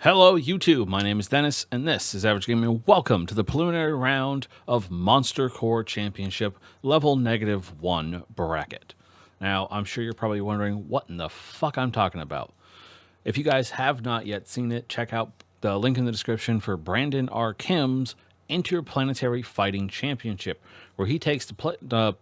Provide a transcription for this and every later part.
Hello YouTube, my name is Dennis, and this is Average Gaming. Welcome to the preliminary round of Monster Core Championship level -1 bracket. Now, I'm sure you're probably wondering what in the fuck I'm talking about. If you guys have not yet seen it, check out the link in the description for Brandon R. Kim's Interplanetary Fighting Championship, where he takes the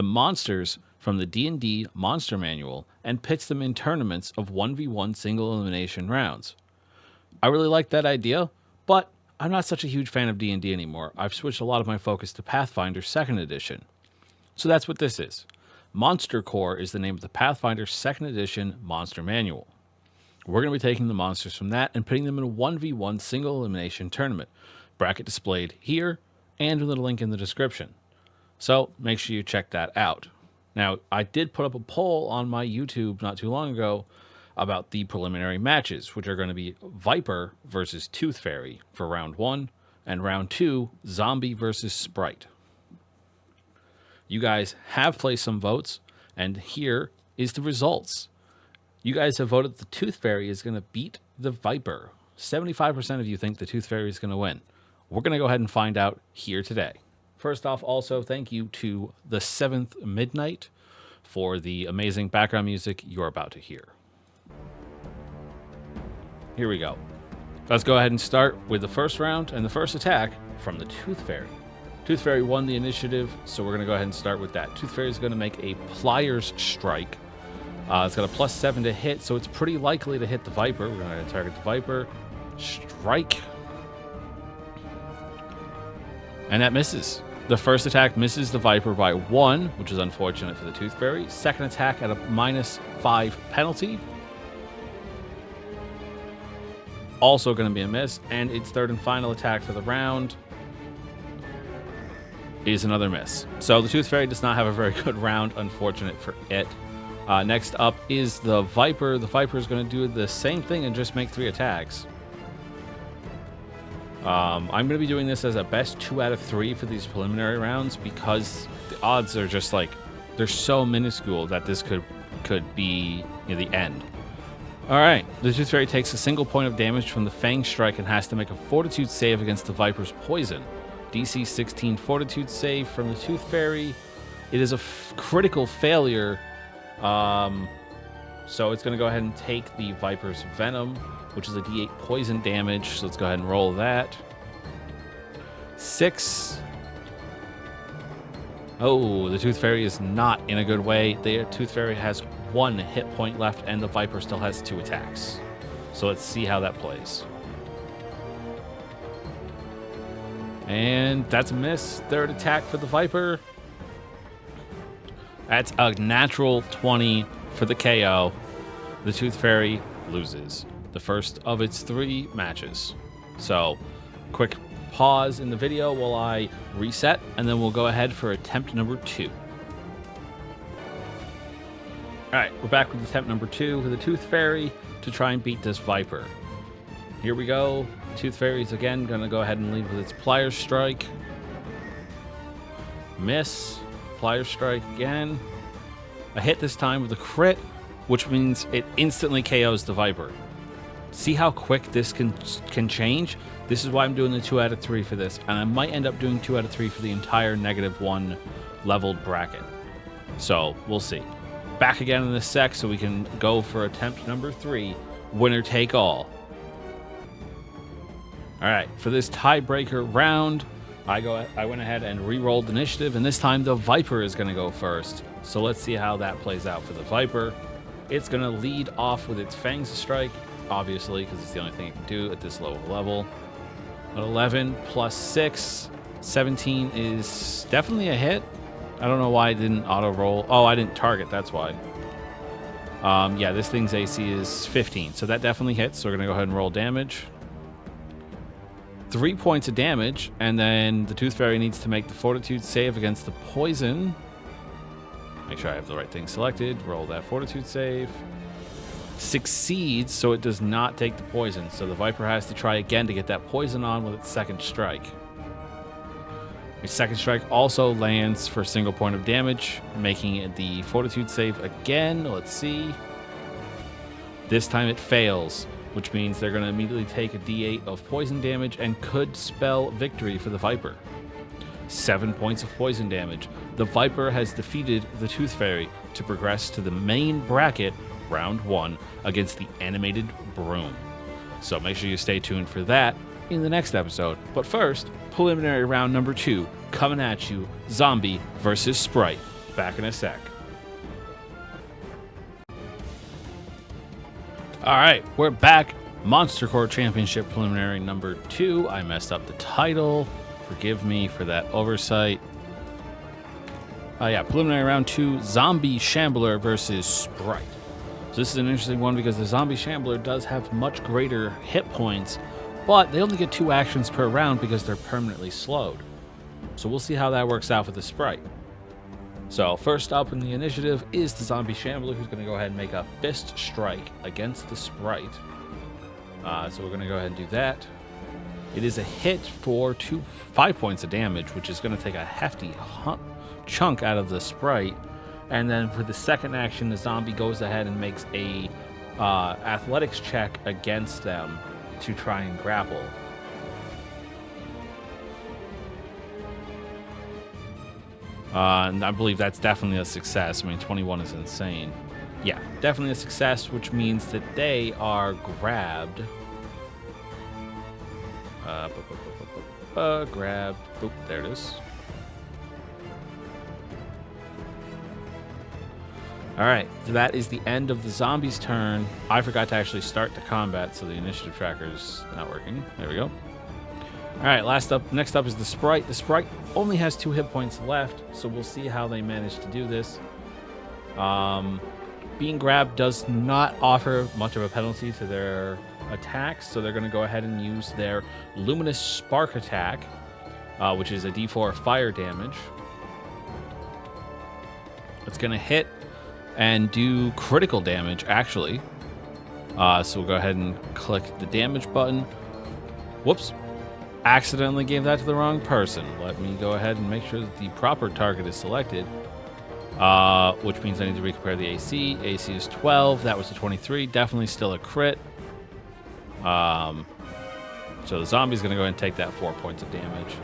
monsters from the D&D Monster Manual and pits them in tournaments of 1v1 single elimination rounds. I really like that idea, but I'm not such a huge fan of D&D anymore. I've switched a lot of my focus to Pathfinder 2nd Edition. So that's what this is. Monster Core is the name of the Pathfinder 2nd Edition Monster Manual. We're going to be taking the monsters from that and putting them in a 1v1 single elimination tournament. Bracket displayed here and with a link in the description. So make sure you check that out. Now, I did put up a poll on my YouTube not too long ago about the preliminary matches, which are going to be Viper versus Tooth Fairy for round 1, and round 2, Zombie versus Sprite. You guys have placed some votes, and here is the results. You guys have voted the Tooth Fairy is going to beat the Viper. 75% of you think the Tooth Fairy is going to win. We're going to go ahead and find out here today. First off, also, thank you to the 7th Midnight for the amazing background music you're about to hear. Here we go. Let's go ahead and start with the first round and the first attack from the Tooth Fairy. Tooth Fairy won the initiative, so we're going to go ahead and start with that. Tooth Fairy is going to make a Pliers Strike. It's got a +7 to hit, so it's pretty likely to hit the Viper. We're going to target the Viper. Strike. And that misses. The first attack misses the Viper by 1, which is unfortunate for the Tooth Fairy. Second attack at a -5 penalty. Also going to be a miss. And its third and final attack for the round is another miss. So the Tooth Fairy does not have a very good round, unfortunate for it. Next up is the Viper. The Viper is going to do the same thing and just make 3 attacks. I'm going to be doing this as a best 2 out of 3 for these preliminary rounds because the odds are just like, they're so minuscule that this could be the end. All right, the Tooth Fairy takes a single point of damage from the Fang Strike and has to make a Fortitude save against the Viper's poison. DC 16 Fortitude save from the Tooth Fairy. It is a critical failure, so it's going to go ahead and take the Viper's Venom, which is a D8 poison damage. So let's go ahead and roll that. 6. Oh, the Tooth Fairy is not in a good way. The Tooth Fairy has 1 hit point left, and the Viper still has 2 attacks. So let's see how that plays. And that's a miss. Third attack for the Viper. That's a natural 20 for the KO. The Tooth Fairy loses the first of its 3 matches. So, quick pause in the video while I reset, and then we'll go ahead for attempt number 2. Alright, we're back with attempt number 2 with the Tooth Fairy to try and beat this Viper. Here we go. Tooth Fairy's again going to go ahead and lead with its Pliers Strike. Miss. Pliers Strike again. A hit this time with a crit, which means it instantly KOs the Viper. See how quick this can change? This is why I'm doing the 2 out of 3 for this, and I might end up doing 2 out of 3 for the entire -1 leveled bracket. So, we'll see. Back again in a sec so we can go for attempt number 3, winner take all. Alright, for this tiebreaker round, I went ahead and re-rolled initiative, and this time the Viper is going to go first. So let's see how that plays out for the Viper. It's going to lead off with its Fangs Strike, obviously, because it's the only thing it can do at this low level. An 11 plus 6, 17 is definitely a hit. I don't know why I didn't auto-roll. Oh, I didn't target, that's why. Yeah, this thing's AC is 15, so that definitely hits. So we're going to go ahead and roll damage. 3 points of damage, and then the Tooth Fairy needs to make the Fortitude save against the poison. Make sure I have the right thing selected. Roll that Fortitude save. Succeeds, so it does not take the poison. So the Viper has to try again to get that poison on with its second strike. Its second strike also lands for a single point of damage, making it the Fortitude save again. Let's see. This time it fails. which means they're going to immediately take a d8 of poison damage and could spell victory for the Viper. 7 points of poison damage. The Viper has defeated the Tooth Fairy to progress to the main bracket, round 1, against the animated Broom. So make sure you stay tuned for that in the next episode. But first, preliminary round number 2, coming at you, Zombie versus Sprite. Back in a sec. All right, we're back. Monster Core Championship preliminary number 2. I messed up the title. Forgive me for that oversight. Preliminary round 2, Zombie Shambler versus Sprite. So this is an interesting one because the Zombie Shambler does have much greater hit points, but they only get 2 actions per round because they're permanently slowed. So we'll see how that works out for the Sprite. So first up in the initiative is the Zombie Shambler, who's going to go ahead and make a fist strike against the Sprite. So we're going to go ahead and do that. It is a hit for 5 points of damage, which is going to take a hefty chunk out of the Sprite. And then for the second action, the zombie goes ahead and makes a athletics check against them to try and grapple. And I believe that's definitely a success. I mean, 21 is insane. Yeah, definitely a success, which means that they are grabbed. Grabbed. Oop, there it is. All right, so that is the end of the zombie's turn. I forgot to actually start the combat, so the initiative tracker's not working. There we go. All right, next up is the Sprite. The Sprite only has 2 hit points left, so we'll see how they manage to do this. Being grabbed does not offer much of a penalty to their attacks, so they're going to go ahead and use their Luminous Spark attack, which is a d4 fire damage. It's going to hit and do critical damage, actually. So we'll go ahead and click the damage button. Whoops. Accidentally gave that to the wrong person. Let me go ahead and make sure that the proper target is selected, which means I need to recompare the AC. AC is 12. That was a 23. Definitely still a crit. So the zombie's going to go ahead and take that 4 points of damage.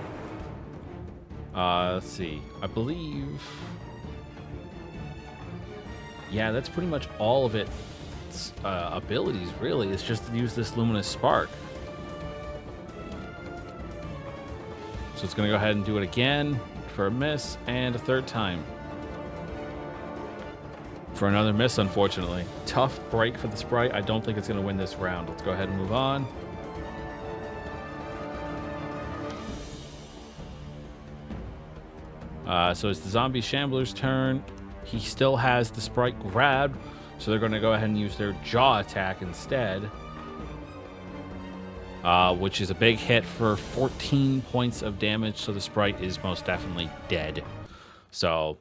Let's see. I believe... Yeah, that's pretty much all of its abilities, really. It's just to use this Luminous Spark. So it's going to go ahead and do it again for a miss, and a third time for another miss, unfortunately. Tough break for the Sprite. I don't think it's going to win this round. Let's go ahead and move on. So it's the Zombie Shambler's turn. He still has the Sprite grabbed, so they're going to go ahead and use their Jaw attack instead, which is a big hit for 14 points of damage, so the Sprite is most definitely dead. So,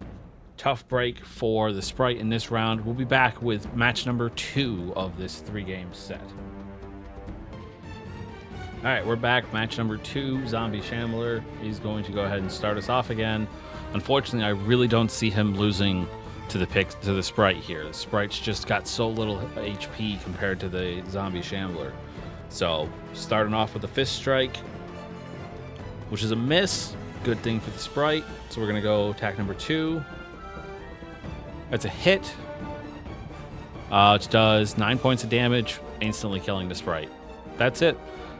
tough break for the Sprite in this round. We'll be back with match number 2 of this 3-game set. All right, we're back. Match number 2, Zombie Shambler. He's going to go ahead and start us off again. Unfortunately, I really don't see him losing to the Sprite here. The Sprite's just got so little HP compared to the Zombie Shambler. So, starting off with a fist strike, which is a miss. Good thing for the Sprite. So we're going to go attack number 2. That's a hit, which does 9 points of damage, instantly killing the Sprite. That's it.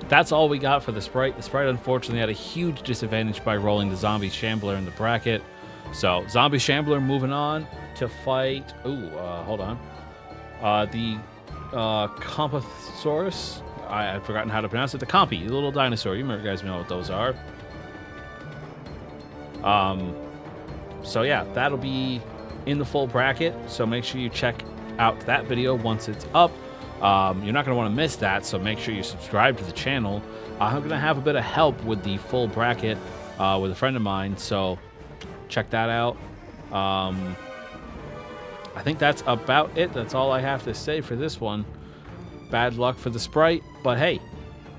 That's all we got for the Sprite. The Sprite, unfortunately, had a huge disadvantage by rolling the Zombie Shambler in the bracket. So, Zombie Shambler moving on to fight... hold on. The Compathosaurus. I've forgotten how to pronounce it. The Compy, the little dinosaur. You guys know what those are. So, yeah, that'll be in the full bracket. So, make sure you check out that video once it's up. You're not going to want to miss that, so make sure you subscribe to the channel. I'm going to have a bit of help with the full bracket with a friend of mine, so check that out. I think that's about it. That's all I have to say for this one. Bad luck for the Sprite, but hey,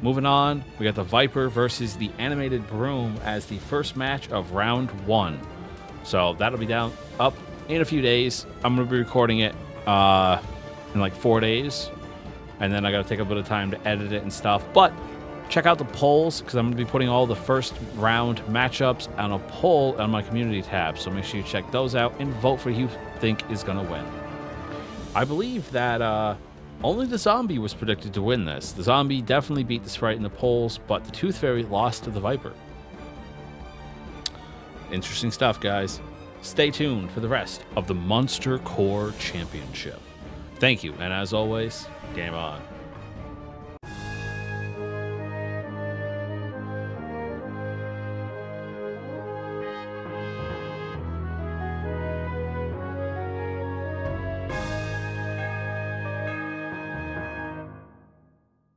moving on, we got the Viper versus the Animated Broom as the first match of round 1. So that'll be up in a few days. I'm going to be recording it in like 4 days. and then I got to take a bit of time to edit it and stuff. But check out the polls, because I'm going to be putting all the first round matchups on a poll on my community tab. So make sure you check those out and vote for who you think is going to win. I believe that only the zombie was predicted to win this. The zombie definitely beat the sprite in the polls, but the Tooth Fairy lost to the Viper. Interesting stuff, guys. Stay tuned for the rest of the Monster Core Championship. Thank you, and as always, game on.